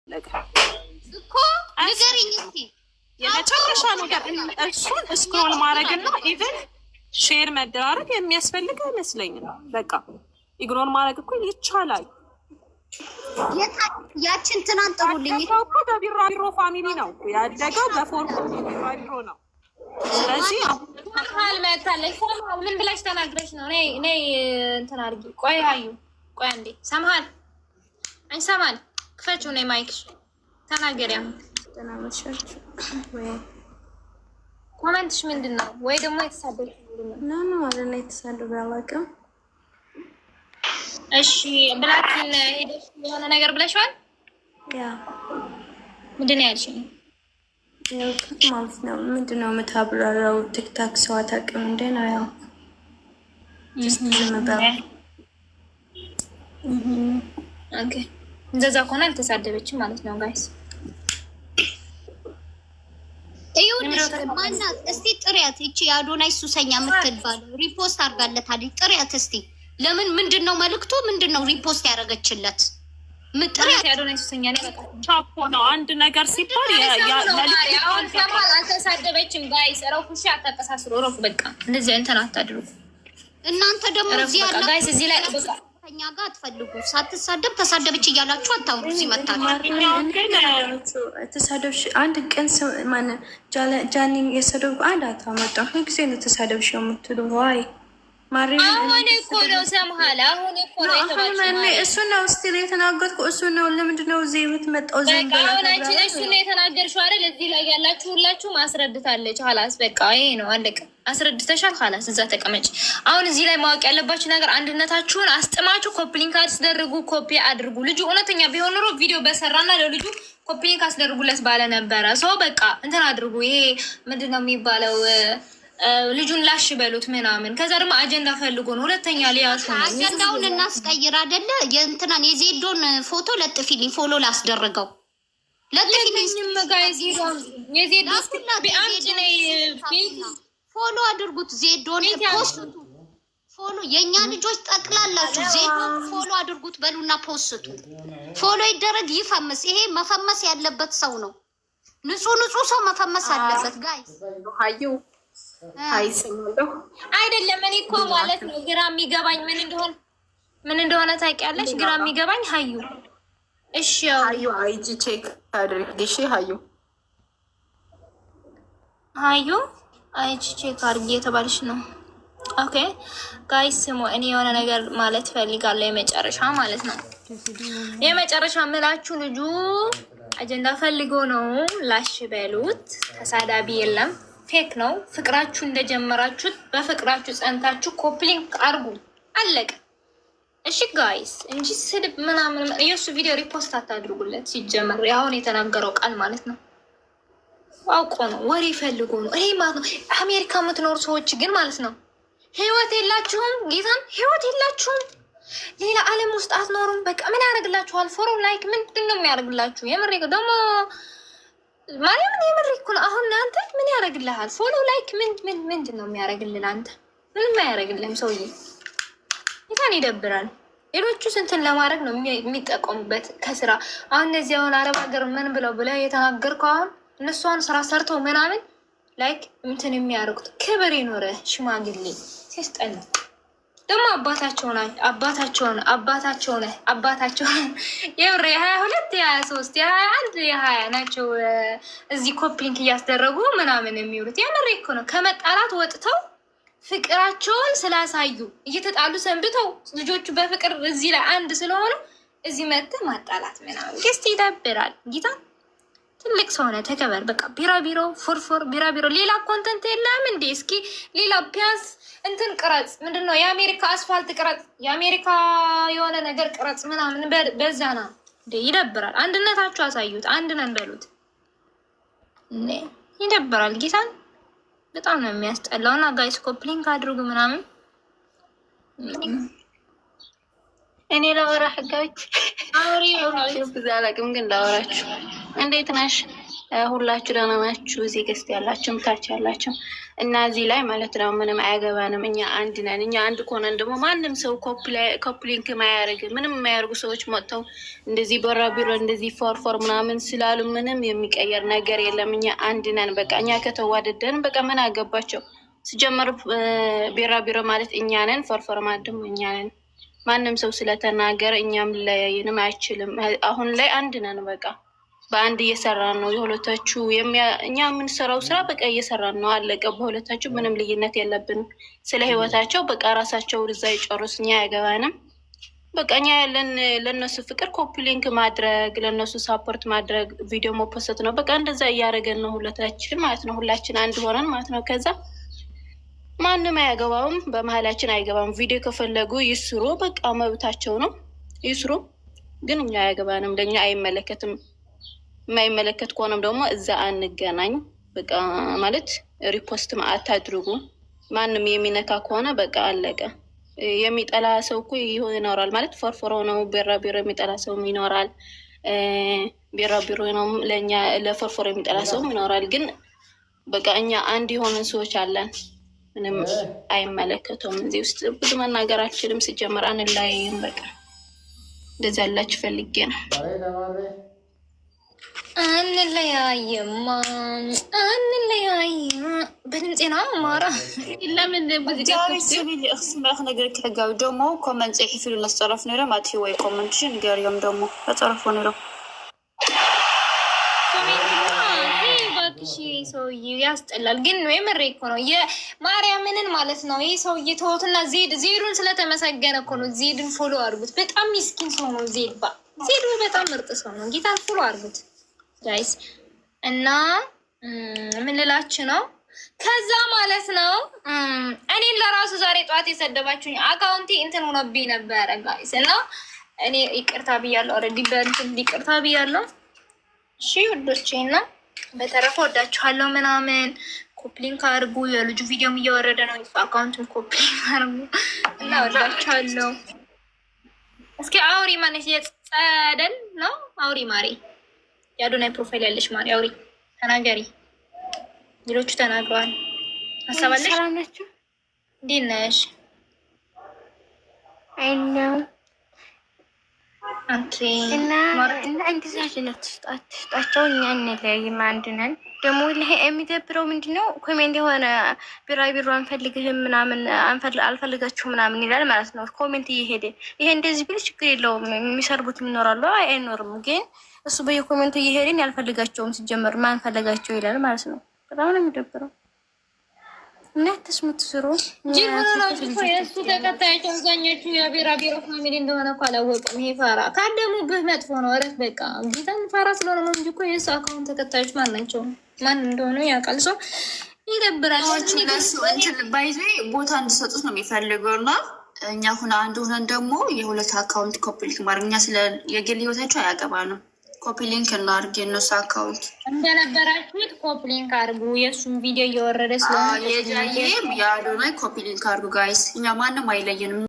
እኮ ንገሪኝ እስኪ የመጨረሻ ነገር እሱን ስክሮል ማድረግና ኢቨን ሼር መደራረግ የሚያስፈልግ አይመስለኝም። በቃ ኢግኖር ማድረግ እኮ ይቻላል። ያችን ትናንት ጥሩልኝ እኮ በቢራቢሮ ፋሚሊ ነው ያደገው፣ በፎርም ቢራቢሮ ነው። ስለዚህ መሀል መታለች። ምን ብላሽ ተናግረሽ ነው? ነይ እንትን አድርጊ። ቆይ ሀዩ ቆይ አንዴ ሰምሃል አንቺ ሰማል ክፈችው። ነይ ማይክሽ ተናገሪ። አሁን ኮመንትሽ ምንድን ነው? ወይ ደግሞ የተሳደብሽ ነው ማለት ነው? የተሳደበ አላውቅም። እሺ ብላኪን ሄደሽ የሆነ ነገር ብለሽዋል? ያ ምንድን ነው ያልሽኝ? ያው ማለት ነው ምንድን ነው የምታብራራው? ቲክታክ ሰው አታውቅም እንዴ ነው? ያው ኦኬ እንደዛ ከሆነ አልተሳደበችም ማለት ነው ጋይስ። ይኸውልሽ ማናት እስቲ ጥሪያት። እቺ የአዶናይ ሱሰኛ የምትባለው ሪፖስት አድርጋለታለች። ጥሪያት እስቲ። ለምን ምንድነው መልክቱ? ምንድነው ሪፖስት ያደረገችለት? ጥሪያት። የአዶናይ ሱሰኛ ነው። በቃ ቻፖ ነው አንድ ነገር ሲባል አሁን ሰማል አልተሳደበችም ጋይስ። ረፉሽ አታቀሳስሩ። ረፉ በቃ እንደዚህ እንትን አታድርጉ እናንተ። ደግሞ እዚህ ያለ ጋይስ እዚህ ላይ በቃ ከኛ ጋር አትፈልጉ። ሳትሳደብ ተሳደበች እያላችሁ አታውሩ። ሲመታችሁ ተሳደብሽ አንድ ቀን ማን ጃኒ የሰደብ አንድ አታመጣ ጊዜ ነው ተሳደብሽ የምትሉ ዋይ ማሪ አሁን እኮ ነው ሰምሃል። አሁን እኮ ነው የተባለው እሱ ነው ስቲል የተናገርኩ እሱ ነው። ለምንድን ነው እዚህ የምትመጣው? በቃ አሁን አንቺ እሱ ነው የተናገርሽው አይደል? እዚህ ላይ ያላችሁ ሁላችሁም አስረድታለች። ሀላስ በቃ ይሄ ነው አለቀ። አስረድተሻል። ሀላስ እዛ ተቀመጭ። አሁን እዚህ ላይ ማወቅ ያለባችሁ ነገር አንድነታችሁን አስጥማችሁ ኮፕሊንክ አስደርጉ፣ ኮፒ አድርጉ። ልጁ እውነተኛ ቢሆን ኖሮ ቪዲዮ በሰራና ለልጁ ኮፕሊንክ አስደርጉለት ባለ ነበረ። ሰው በቃ እንትን አድርጉ። ይሄ ምንድን ነው የሚባለው? ልጁን ላሽ በሉት ምናምን። ከዛ ደግሞ አጀንዳ ፈልጎ ነው ሁለተኛ ሊያሱ ነው። አጀንዳውን እናስቀይር አይደለ? የእንትናን የዜዶን ፎቶ ለጥፊልኝ፣ ፎሎ ላስደርገው። ለጥፊልኝ ጋይስ የዜዶ ቢአምጭ ነይ ፎሎ አድርጉት። ዜዶን ፖስቱ ፎሎ የኛ ልጆች ጠቅላላችሁ ዜዶን ፎሎ አድርጉት በሉና ፖስቱ። ፎሎ ይደረግ፣ ይፈምስ። ይሄ መፈመስ ያለበት ሰው ነው። ንጹህ ሰው መፈመስ አለበት ጋይስ። ሀዩ አይደለም እኔ እኮ ማለት ነው ግራ የሚገባኝ ምን እንደሆነ ታውቂያለሽ? ግራ የሚገባኝ ሀዩ እሺ ሀዩ አይጂ ቼክ አድርጊ። እሺ ሀዩ አይጂ ቼክ አድርጊ የተባልሽ ነው። ኦኬ ጋይስ ስሙ፣ እኔ የሆነ ነገር ማለት ፈልጋለሁ። የመጨረሻ ማለት ነው የመጨረሻ ምላችሁ ልጁ አጀንዳ ፈልጎ ነው። ላሽ በሉት። ተሳዳቢ የለም። ፌክ ነው። ፍቅራችሁ እንደጀመራችሁት በፍቅራችሁ ጸንታችሁ ኮፕሊንክ አርጉ። አለቀ። እሺ ጋይስ እንጂ ስድብ ምናምን የሱ ቪዲዮ ሪፖስት አታድርጉለት። ሲጀመር አሁን የተናገረው ቃል ማለት ነው አውቆ ነው፣ ወሬ ፈልጎ ነው። ይሄ ማለት ነው አሜሪካ የምትኖሩ ሰዎች ግን ማለት ነው ህይወት የላችሁም። ጌታን ህይወት የላችሁም። ሌላ ዓለም ውስጥ አትኖሩም። በቃ ምን ያደርግላችኋል? ፎሎ ላይክ ምንድን ነው የሚያደርግላችሁ? የምሬ ደግሞ ማርያምን የምሬ እኮ ነው። አሁን አንተ ምን ያደርግልሃል? ፎሎ ላይክ ምንድን ነው የሚያደርግልን? አንተ ምንም አያደርግልህም ሰውዬ። ይታን ይደብራል። ሌሎቹ ስንትን ለማድረግ ነው የሚጠቀሙበት ከስራ። አሁን እነዚህ አሁን አረብ ሀገር ምን ብለው የተናገርከው አሁን እነሱ አሁን ስራ ሰርተው ምናምን ላይክ እንትን የሚያደርጉት ክብር ይኖረ ሽማግሌ ሲስጠላ ደግሞ አባታቸው የብሬ 22 የ23 የ21 የ20 ናቸው። እዚህ ኮፕሊንክ እያስደረጉ ምናምን የሚውሉት የምሬ እኮ ነው። ከመጣላት ወጥተው ፍቅራቸውን ስላሳዩ እየተጣሉ ሰንብተው ልጆቹ በፍቅር እዚህ ላይ አንድ ስለሆኑ እዚህ መጥተህ ማጣላት ምናምን ገስት ይደብራል። ጌታ ትልቅ ሰው ነህ፣ ተከበር። በቃ ቢራቢሮ ፎርፎር ቢራቢሮ። ሌላ ኮንተንት የለም እንዴ? እስኪ ሌላ ፒያንስ እንትን ቅረጽ። ምንድነው የአሜሪካ አስፋልት ቅረጽ፣ የአሜሪካ የሆነ ነገር ቅረጽ ምናምን። በዛና እንዴ ይደብራል። አንድነታችሁ አሳዩት። አንድ ነን በሉት። ይደብራል። ጌታን በጣም ነው የሚያስጠላው። እና ጋይስ ኮፕሊንክ አድርጉ ምናምን። እኔ ላወራ ህጋዎች አውሪ ብዙ አላውቅም፣ ግን ላወራችሁ። እንዴት ነሽ? ሁላችሁ ደህና ናችሁ? እዚህ ገስት ያላችሁም ታች ያላችሁ እና እዚህ ላይ ማለት ነው ምንም አያገባንም። እኛ አንድ ነን። እኛ አንድ ከሆነን ደግሞ ማንም ሰው ኮፕሊንክ ማያደርግ ምንም የማያደርጉ ሰዎች መጥተው እንደዚህ በራቢሮ እንደዚህ ፎርፎር ምናምን ስላሉ ምንም የሚቀየር ነገር የለም። እኛ አንድ ነን። በቃ እኛ ከተዋደደን በቃ ምን አገባቸው? ሲጀመር ቢራቢሮ ማለት እኛ ነን፣ ፎርፎር ማለት ደግሞ እኛ ነን። ማንም ሰው ስለተናገረ እኛም ላይንም አይችልም። አሁን ላይ አንድ ነን። በቃ በአንድ እየሰራን ነው። የሁለታችሁ እኛ የምንሰራው ስራ በቃ እየሰራን ነው። አለቀ። በሁለታችሁ ምንም ልዩነት የለብንም። ስለ ህይወታቸው በቃ ራሳቸው እዛ ይጨርሱ፣ እኛ አያገባንም። በቃ እኛ ያለን ለእነሱ ፍቅር ኮፒሊንክ ማድረግ፣ ለእነሱ ሳፖርት ማድረግ፣ ቪዲዮ መፖሰት ነው። በቃ እንደዛ እያደረገን ነው ሁለታችን ማለት ነው። ሁላችን አንድ ሆነን ማለት ነው። ከዛ ማንም አያገባውም፣ በመሀላችን አይገባም። ቪዲዮ ከፈለጉ ይስሩ፣ በቃ መብታቸው ነው፣ ይስሩ። ግን እኛ አያገባንም፣ ለእኛ አይመለከትም። የማይመለከት ከሆነም ደግሞ እዛ አንገናኝ። በቃ ማለት ሪፖስት አታድርጉ። ማንም የሚነካ ከሆነ በቃ አለቀ። የሚጠላ ሰው እኮ ይኖራል ማለት ፎርፎሮ ነው። ቢራቢሮ የሚጠላ ሰውም ይኖራል። ቢራቢሮ ነው ለእኛ ለፎርፎሮ የሚጠላ ሰውም ይኖራል። ግን በቃ እኛ አንድ የሆነን ሰዎች አለን። ምንም አይመለከተውም። እዚህ ውስጥ ብዙ መናገር አልችልም። ሲጀመር አንለያይም። በቃ እንደዚህ ያላችሁ ፈልጌ ነው። አንለያይማ በድምፄና ማራ ለምን ስምራክ ነገር ክሕጋዊ ደሞ ኮመንት ፅሒፍ ኢሉ ነስጠረፍ ነይሮም ኣትሂ ወይ ኮመንትሽን ንገሪዮም ደሞ ተፀረፉ ነይሮም ሰውዬ ያስጠላል። ግን ወይ መሬ እኮ ነው የማርያምንን ማለት ነው። ይህ ሰውዬ ተወትና ዜዱን ስለተመሰገነ እኮ ነው። ዜድን ፎሎ አድርጉት። በጣም ሚስኪን ሰው ነው ዜድ በጣም ምርጥ ሰው ነው። ጌታን ፎሎ አድርጉት ጋይስ። እና ምን ልላችሁ ነው? ከዛ ማለት ነው እኔን ለራሱ ዛሬ ጠዋት የሰደባችሁኝ አካውንቲ እንትን ሆነብኝ ነበረ ጋይስ። እና እኔ ይቅርታ ብያለሁ። ኦልሬዲ በእንትን ይቅርታ ብያለሁ። እሺ ውዶቼ፣ እና በተረፈ ወዳችኋለሁ ምናምን። ኮፕሊንክ አድርጉ። የልጁ ቪዲዮም እየወረደ ነው። አካውንቱን ኮፕሊንክ አድርጉ እና ወዳችኋለሁ። እስኪ አውሪ ማነሽ? የጸደል ነው አውሪ ማሪ። የአዶናይ ፕሮፋይል ያለሽ ማሪ አውሪ፣ ተናገሪ። ሌሎቹ ተናግረዋል። ሀሳባለሽ? ሰላም ናችሁ? እንዴት ነሽ? አይ ነው ኦኬ። እና እንግዛችነት ስጣቸው። እኛ እንለያይም፣ አንድ ነን። ደግሞ ይሄ የሚደብረው ምንድነው? ኮሜንት የሆነ ቢራቢሮ አንፈልግህም ምናምን አልፈልጋችሁ ምናምን ይላል ማለት ነው። ኮሜንት እየሄደ ይሄ እንደዚህ ቢል ችግር የለውም። የሚሰርቡት ይኖራሉ፣ አይኖርም። ግን እሱ በየኮሜንቱ እየሄደን ያልፈልጋቸውም ሲጀመር ማን ፈለጋቸው ይላል ማለት ነው። በጣም ነው የሚደብረው። እና ተስሙት ስሩ የእሱ ተከታዮች አብዛኞቹ የቢራቢሮ ፋሚሊ እንደሆነ እኮ አላወቅም። ይሄ ፋራ ካደሙብህ መጥፎ ነው። እረፍ በቃ። ጌታን ፋራ ስለሆነ ነው እንጂ እኮ የእሱ አካውንት ተከታዮች ማን ናቸው? ማን እንደሆነ ያውቃል። ሰው ይደብራል። ባይዘ ቦታ እንዲሰጡት ነው የሚፈልገው። እና እኛ ሁን አንድ ሆነን ደግሞ የሁለት አካውንት ኮፒሊንክ ማድረግ እኛ ስለ የግል ህይወታቸው አያገባ ነው። ኮፒሊንክ እናድርግ የነሱ አካውንት እንደነበራችሁት ኮፒሊንክ አድርጉ። የእሱን ቪዲዮ እየወረደ ስለሆነ የጃዬም የአዶናይ ኮፒሊንክ አድርጉ ጋይስ። እኛ ማንም አይለየንም።